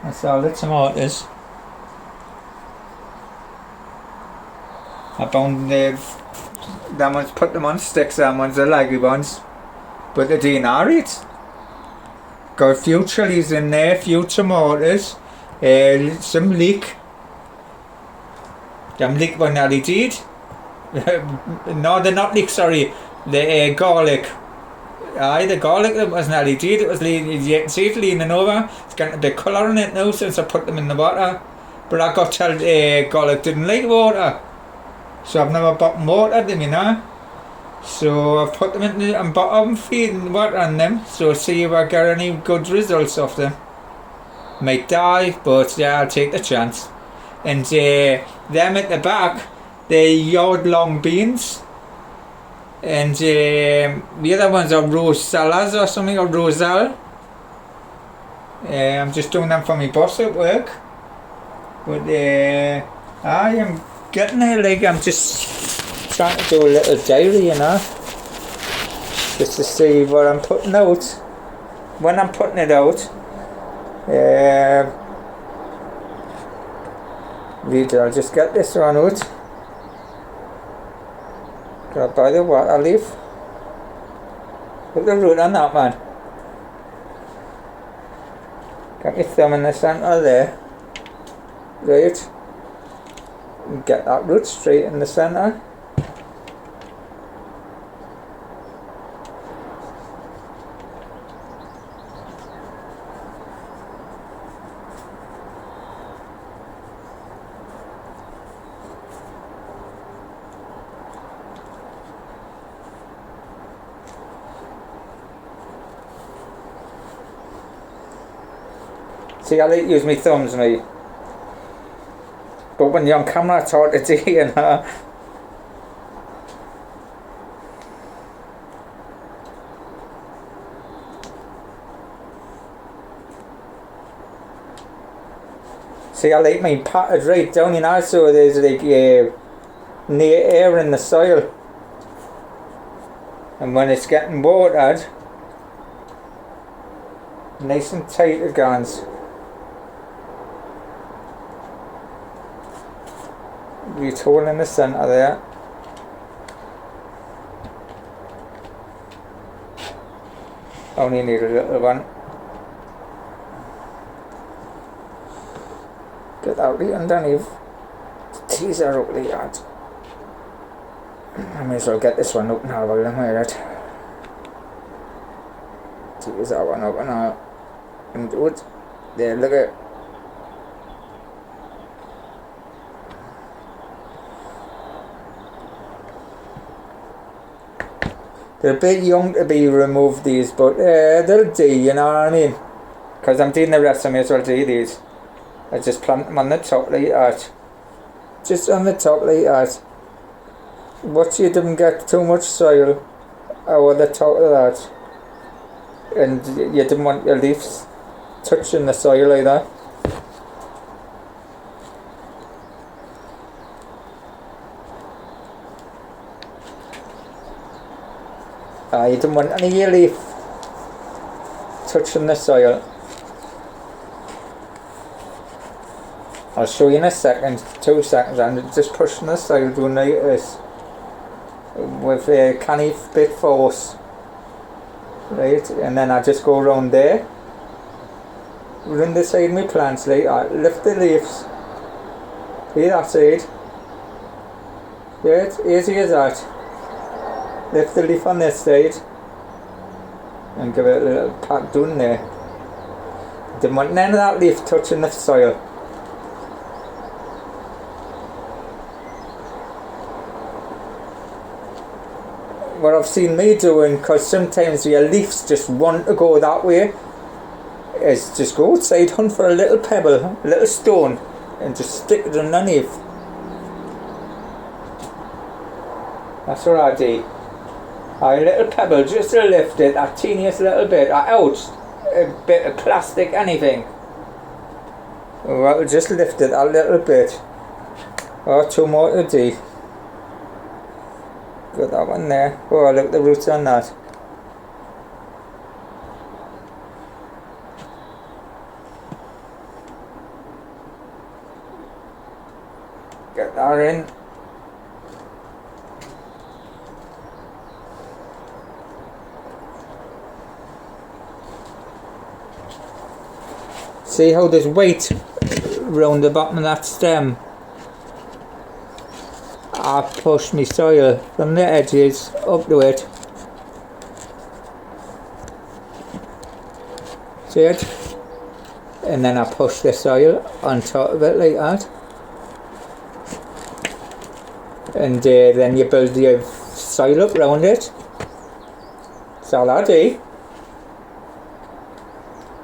That's all the tomatoes. I found them ones, put them on sticks, them ones are leggy ones. But they didn't eat. Got a few chilies in there, a few tomatoes, some leek. Them leek were nearly dead. No, they're not leek, sorry. The garlic. Aye, the garlic that was nearly dead. It was you can see it leaning over. It's getting a bit colour in it now since I put them in the water. But I got told garlic didn't like water. So I've never bought water them, you know. So I've put them in the bottom, feeding water on them. So see if I get any good results of them. Might die, but yeah, I'll take the chance. And them at the back, they're yard-long beans. And the other ones are rosellas or something, or roselle. I'm just doing them for my boss at work. But I am getting there, like I'm just trying to do a little diary, you know. Just to see what I'm putting out. When I'm putting it out. I'll just get this one out. Got by the water leaf. Look at the root on that, man. Got my thumb in the centre there. Right. Get that root straight in the centre. See, I like to use my thumbs, me. But when you're on camera, it's hard to do, you know. See, I like mine patted right down, you know, so there's like near air in the soil. And when it's getting watered, nice and tight it goes. Wee hole in the centre there. Only need a little one. Get out the underneath. These are ugly hard. I may as well get this one up now while I'm at it. Tease that one up now. And do it. There, look at it. They're a bit young to be removed, these, but they'll do, you know what I mean? Because I'm doing the rest, I may as well do these. I just plant them on the top like that. Just on the top like that. Watch you don't get too much soil over the top of that. And you don't want your leaves touching the soil like that. You don't want any of your leaf touching the soil. I'll show you in a second, 2 seconds. I'm just pushing the soil doing like this with a canny bit force, right, and then I just go around there, run the side of my plants, like I lift the leaves, see that side, right, easy as that, lift the leaf on this side, and give it a little pat down there. Didn't want none of that leaf touching the soil. What I've seen me doing, because sometimes your leaves just want to go that way, is just go outside, hunt for a little pebble, a little stone, and just stick it underneath. That's what I do. A little pebble, just to lift it, that teeniest little bit, out, a bit of plastic, anything. Well, just lift it a little bit. Oh, 2 more to do. Got that one there. Oh, look at the roots on that. Get that in. See how there's weight round the bottom of that stem? I push my soil from the edges up to it. See it? And then I push the soil on top of it like that. And then you build your soil up round it. That's all I do.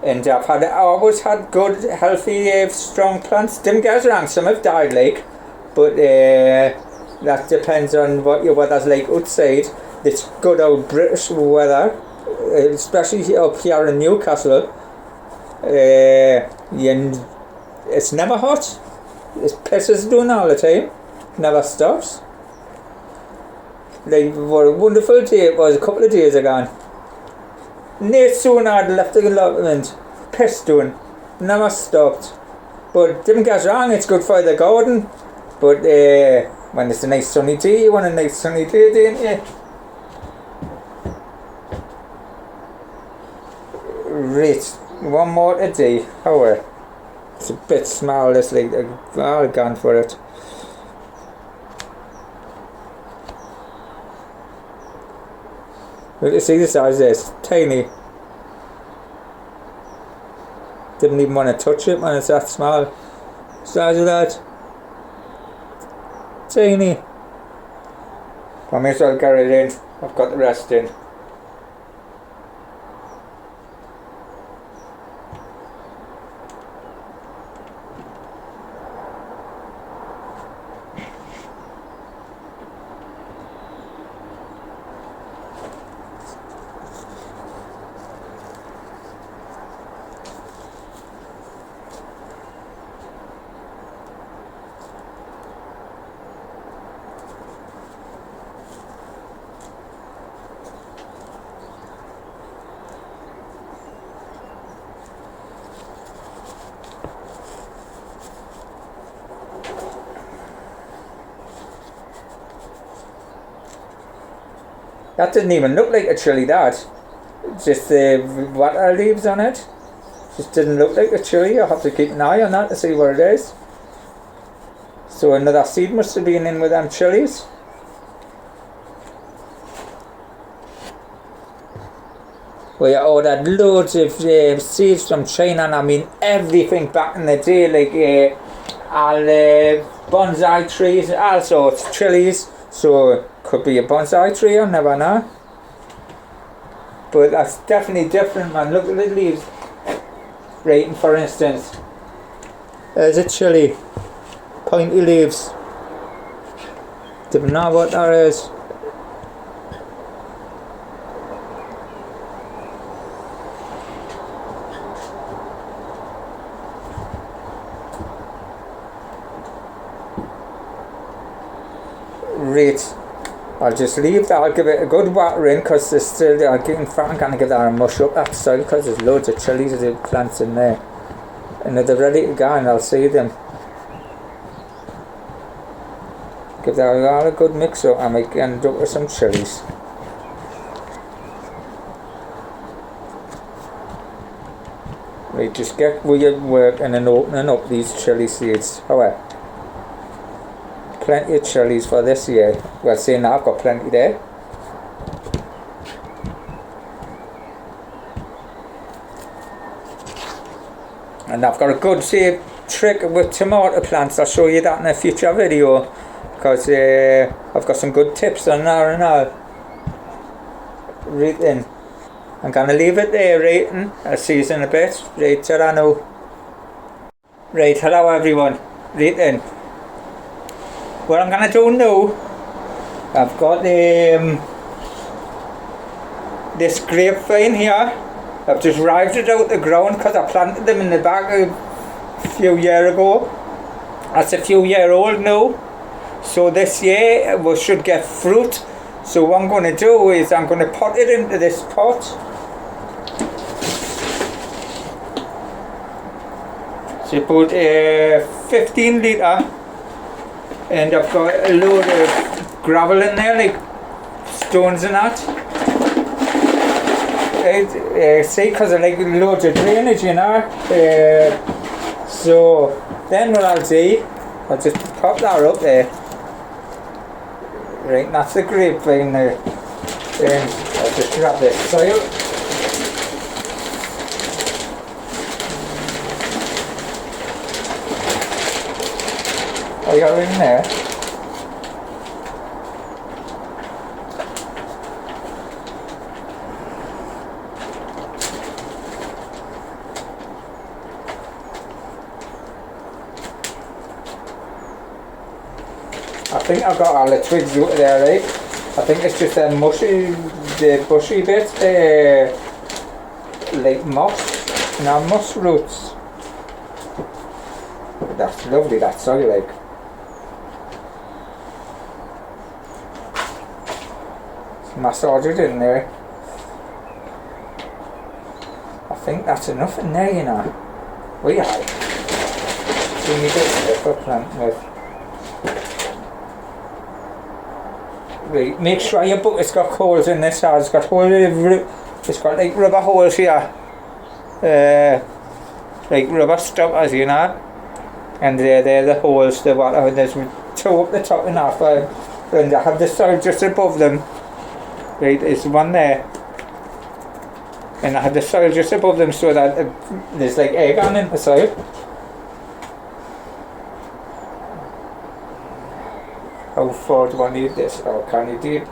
And I've always had good, healthy, strong plants. Didn't get us wrong, some have died like, but that depends on what your weather's like outside. It's good old British weather, especially up here in Newcastle. It's never hot. It pisses down all the time. Never stops. Like, what a wonderful day it was a couple of days ago. No sooner I'd left the allotment, pissed down. Never stopped. But didn't get us wrong, it's good for the garden. But when it's a nice sunny day, you want a nice sunny day, don't you? Right, 1 more to do. However, it's a bit small, it's like I've gone for it. Look, you see the size of this, tiny. Didn't even want to touch it when it's that small. Size of that. Tiny. I may as well get it in. I've got the rest in. That didn't even look like a chili, that. Just the water leaves on it. Just didn't look like a chili. I'll have to keep an eye on that to see what it is. So another seed must have been in with them chilies. We ordered loads of seeds from China, and I mean everything back in the day, like all bonsai trees, all sorts, chilies. So could be a bonsai tree, I never know. But that's definitely different, man. Look at the leaves. Right, for instance, there's a chili, pointy leaves. Don't know what that is. Right, I'll just leave that. I'll give it a good watering because there's still, I'm going to give that a mush up that soil because there's loads of chilies and plants in there. And if they're ready to go, and I'll see them. Give that all a good mix up. I might end up with some chilies. Right, just get with your work and then opening up these chili seeds. However, plenty of chilies for this year. Well, saying that, I've got plenty there. And I've got a good trick with tomato plants. I'll show you that in a future video, because I've got some good tips on that and all. Right then, I'm gonna leave it there, right, and I'll see you in a bit. Right, ta-ra now. Right, hello everyone. Right then, what I'm gonna do now, I've got this grapevine here. I've just rived it out the ground because I planted them in the back a few years ago. That's a few years old now. So this year we should get fruit. So what I'm going to do is I'm going to put it into this pot. So about 15 litre. And I've got a load of gravel in there, like stones and that. See, because I like loads of drainage, you know. So then what I'll do, I'll just pop that up there. Right, that's the grapevine there. Then I'll just grab this soil. Oh, you're in there. I think I've got all the twigs out there, right? I think it's just the bushy bit, like moss, moss roots. That's lovely, that soil, like. Massage it in there. I think that's enough in there, you know. We are. Too many bits there for planting with. Right, make sure your bucket's got holes in this side. It's got holes. It's got like rubber holes here, like rubber stoppers, you know. And they're the holes. The water. There's two up the top and half, and I have the soil just above them. Right, there's one there, and I have the soil just above them so that there's like air going in the soil. How far do I need this? Or can you do it?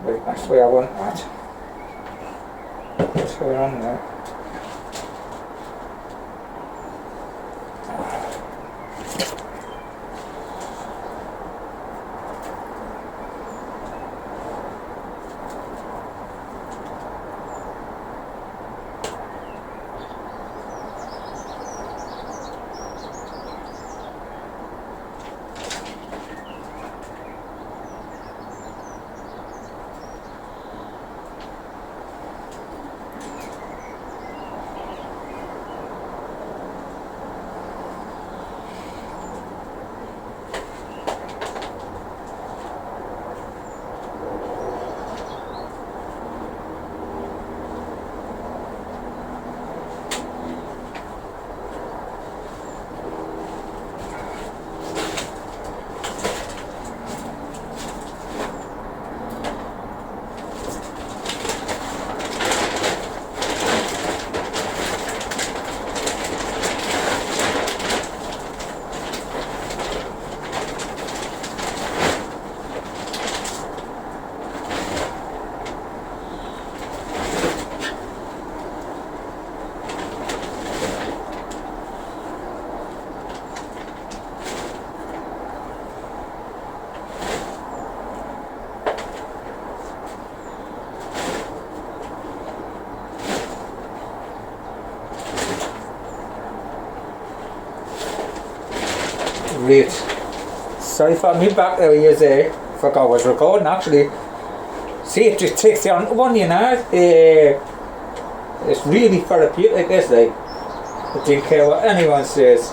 Right, that's where I want that. Put her on there. Great. Sorry for me back there, you say. Forgot I was recording actually. See, it just takes you on one, you know. It's really therapeutic, this, like. I don't care what anyone says.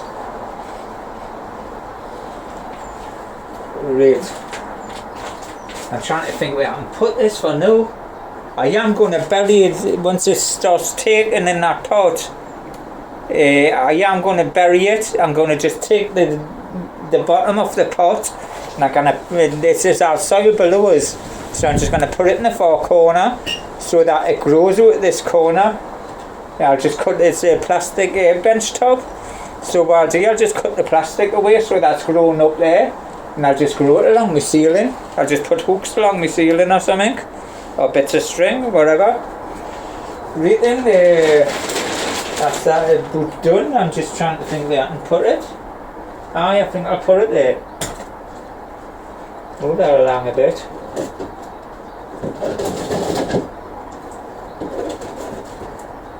Right. I'm trying to think where I can put this for now. I am going to bury it once it starts taking in that pot. I am going to bury it. I'm going to just take the bottom of the pot, and I'm going to, this is our soil below us, so I'm just going to put it in the far corner so that it grows out of this corner. I'll just cut this plastic bench top. So what I'll do, I'll just cut the plastic away so that's grown up there, and I'll just grow it along my ceiling. I'll just put hooks along my ceiling or something, or bits of string, whatever. Right then, that's that boot done. I'm just trying to think where I can put it. I think I'll put it there. Move that along a bit.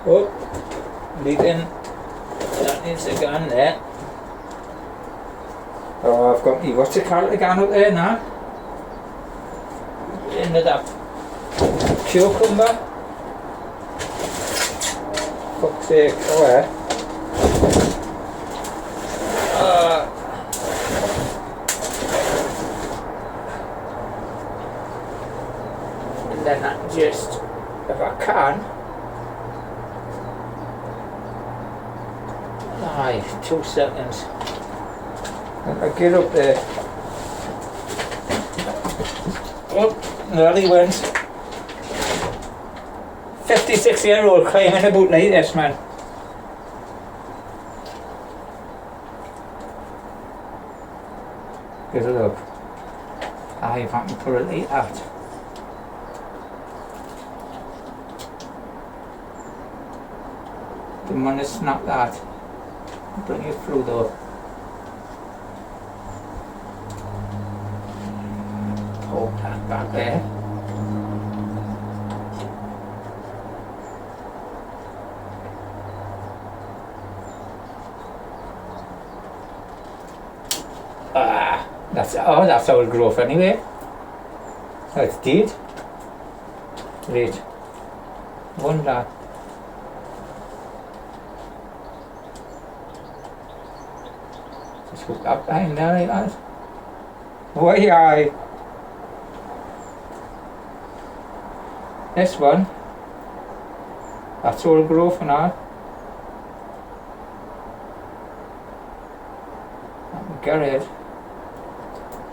Oh, leading. That needs to go in there. Oh, I've got me, what's it called again up there now? Into that cucumber. Fuck's sake, oh yeah. And then I just, if I can, aye, 2 seconds. I get up there. Oh, nearly went. 56-year-old climbing a boot like this, man. Give it a look. Aye, if I can put it like that. Didn't want to snap that. Bring it through though. Hold that back there. That's old growth anyway. That's dead. Right. Wonder. Just hook up behind there like that. Why aye. This one. That's old growth and all. Get it.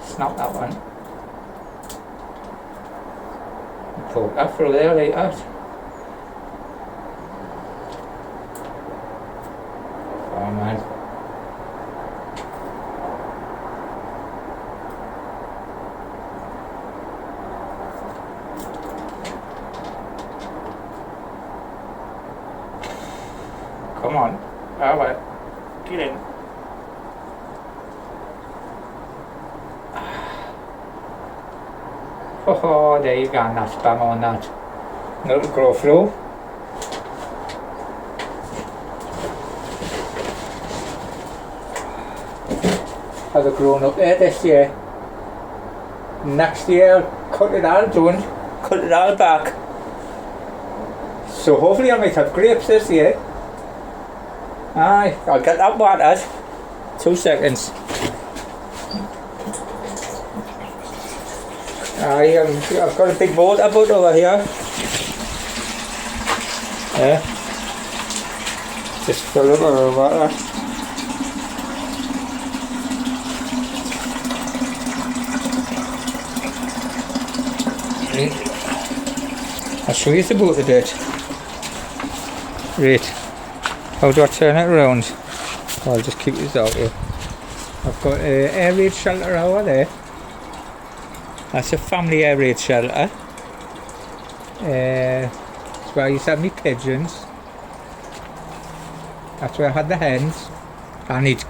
Snap that one. Pull that through there like that. Oh man. Come on. Alright. Get in. Oh, there you go, that's bang on that. Little grow through. Has it grown up there this year? Next year I'll cut it all down, cut it all back. So hopefully I might have grapes this year. Aye, I'll get that watered. 2 seconds. I've got a big water butt over here. Yeah. Just fill it with water. Right. I'll show you the boat a bit. Right. How do I turn it around? I'll just keep this out here. I've got an air raid shelter over there. That's a family air raid shelter. That's where I used to have my pigeons. That's where I had the hens. I need to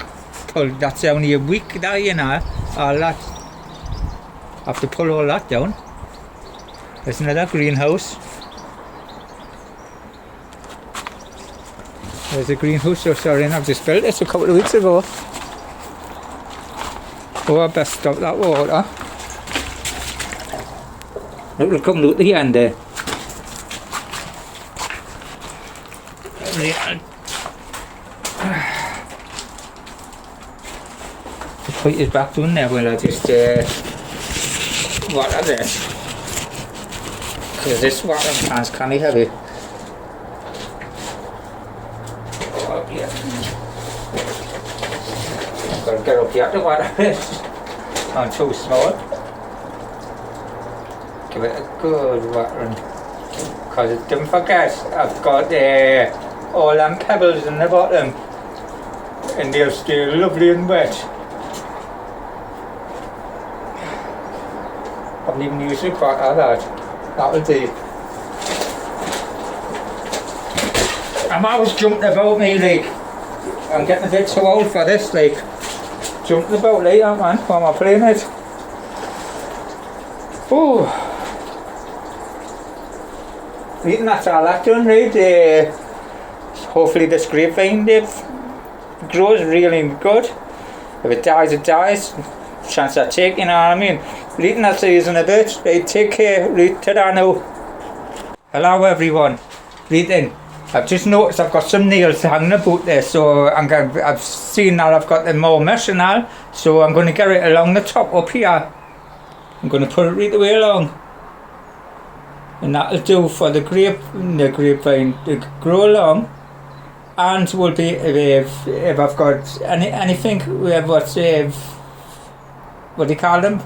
pull, that's only a week there, you know. All that. I have to pull all that down. There's another greenhouse. There's a greenhouse, oh sorry, I've just built this a couple of weeks ago. Oh, I best stop that water. It'll come out the end there. put it back down there while I just water this. Because this watering can's kind of heavy. Up here. I've got to get up here to water it. I'm too small. Give it a good watering. Because don't forget, I've got all them pebbles in the bottom. And they'll stay lovely and wet. I haven't even used a quart of that. That'll do. I'm always jumping about me, like. I'm getting a bit too old for this, like. Jumping about later, man, while I'm playing it. Oh. Eating that's all that done, right? Hopefully this grapevine grows really good. If it dies, it dies. Chance I take, you know what I mean? Eating that season a bit. Right, take care. Right, ta-da now. Hello everyone. Right, I've just noticed I've got some nails hanging about there, so I've seen that I've got the more mesh and all, so I'm going to get it along the top up here. I'm going to put it right the way along, and that'll do for the grapevine to grow along. And will be if I've got anything, what do you call them?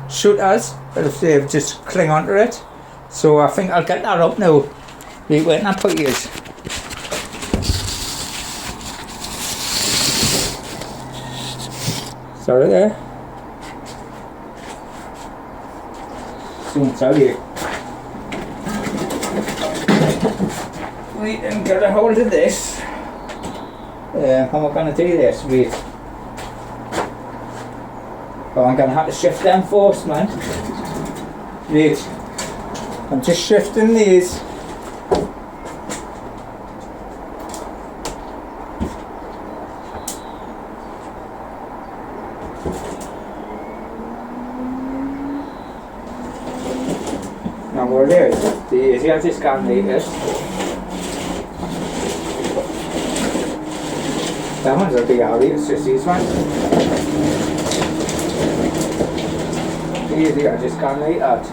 Shooters, if they just cling onto it. So I think I'll get that up now. Wait, where can I put yours? Sorry there. Soon tell you. We can get a hold of this. How am I going to do this? Wait. Oh, I'm going to have to shift them first, man. Wait. I'm just shifting these. Now what it is, the easy just can't leave this. That one's a big alley, it's just these ones. Easy, I just can't leave that.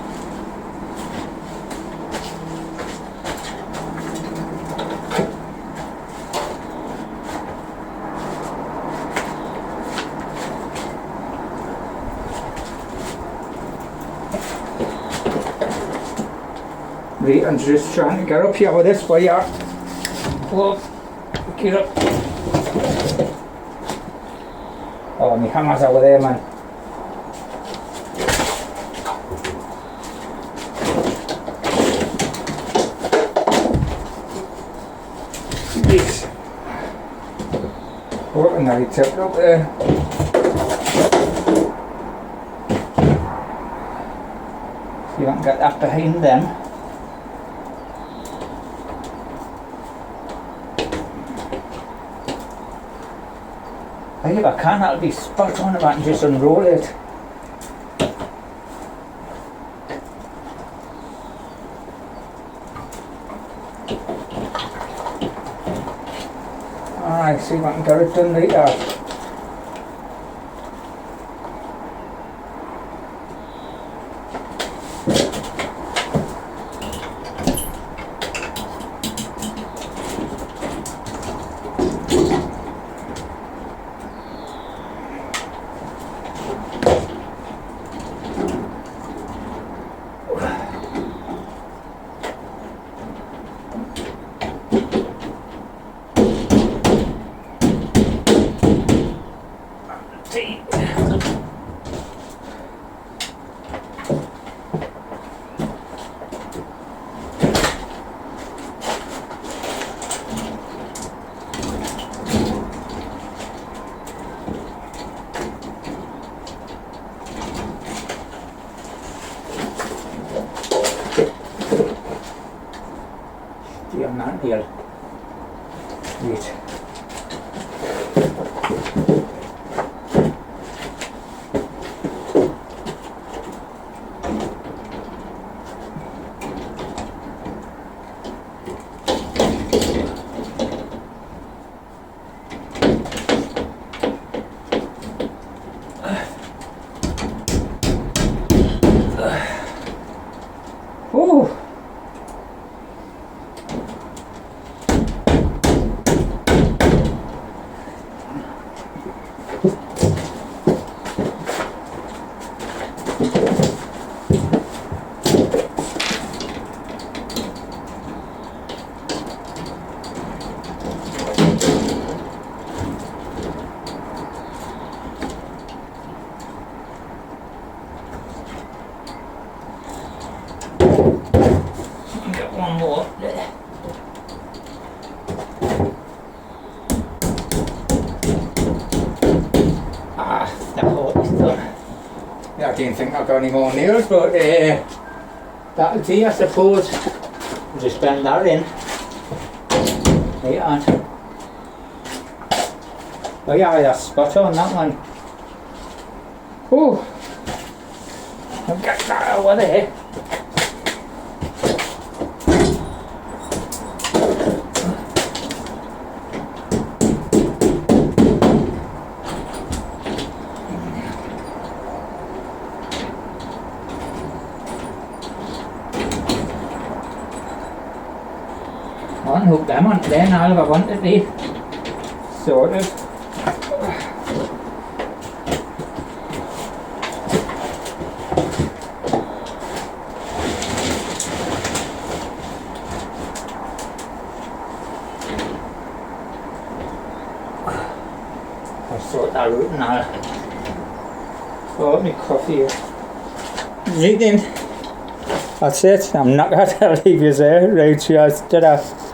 Right, I'm just trying to get up here with this wire. Oh, get up. Oh, my hammer's over there, man. Yes. Oh, and now he tipped up there. You don't get that behind them. If I can, that'll be spot on if I can just unroll it. Alright, see if I can get it done later. I'm not here. Wait. more. That hole is done. Yeah, I didn't think I got any more nails, but That'll be, I suppose. Just bend that in. Right on. Oh yeah, that's spot on, that one. Oh, I'll get that over there. Unhook them on there now if I want it to be sorted. I'll sort that out now. Oh, my coffee. Right then. That's it. I'm not going to leave you there. Right, cheers. Ta-da.